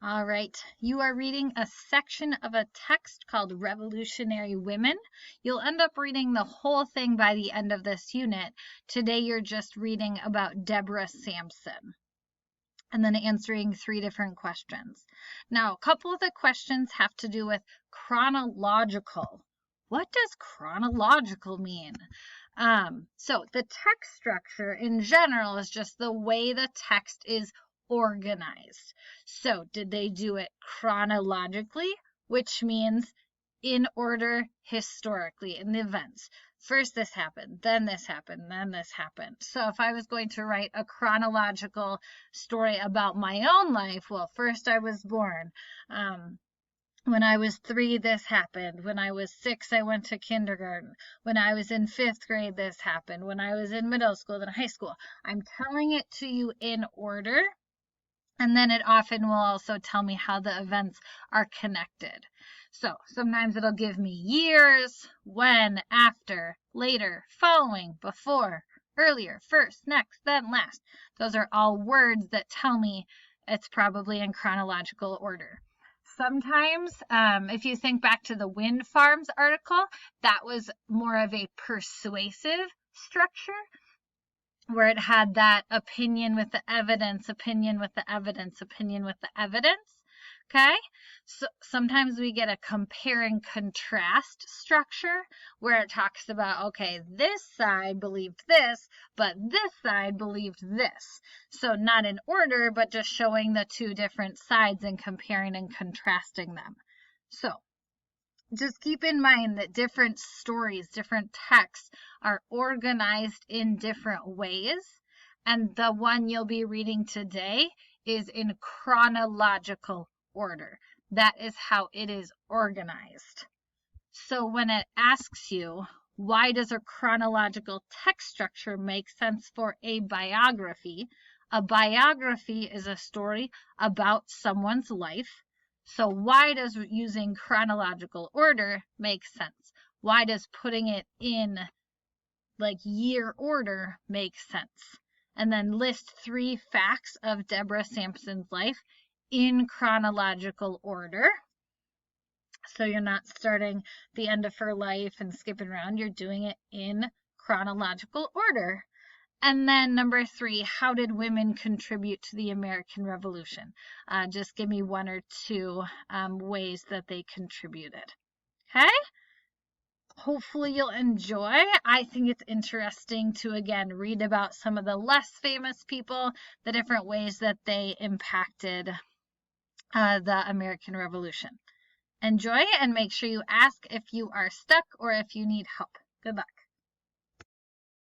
All right, you are reading a section of a text called Revolutionary Women. You'll end up reading the whole thing by the end of this unit. Today you're just reading about Deborah Sampson and then answering 3 different questions. Now, a couple of the questions have to do with chronological. What does chronological mean? So the text structure in general is just the way the text is organized. So did they do it chronologically, which means in order historically in the events? First this happened, then this happened, then this happened. So if I was going to write a chronological story about my own life, well, first I was born. When I was 3, this happened. When I was 6, I went to kindergarten. When I was in 5th grade, this happened. When I was in middle school, then high school. I'm telling it to you in order. And then it often will also tell me how the events are connected. So sometimes it'll give me years, when, after, later, following, before, earlier, first, next, then last. Those are all words that tell me it's probably in chronological order. Sometimes, if you think back to the wind farms article, that was more of a persuasive structure where it had that opinion with the evidence, opinion with the evidence, opinion with the evidence. Okay, so sometimes we get a compare and contrast structure where it talks about, okay, this side believed this, but this side believed this. So not in order, but just showing the 2 different sides and comparing and contrasting them. So just keep in mind that different stories, different texts are organized in different ways. And the one you'll be reading today is in chronological order. That is how it is organized. So when it asks you, why does a chronological text structure make sense for a biography? A biography is a story about someone's life. So why does using chronological order make sense? Why does putting it in like year order make sense? And then list 3 facts of Deborah Sampson's life in chronological order. So you're not starting the end of her life and skipping around. You're doing it in chronological order. And then number 3, how did women contribute to the American Revolution? Just give me 1 or 2 ways that they contributed. Okay? Hopefully you'll enjoy. I think it's interesting to, again, read about some of the less famous people, the different ways that they impacted the American Revolution. Enjoy and make sure you ask if you are stuck or if you need help. Good luck.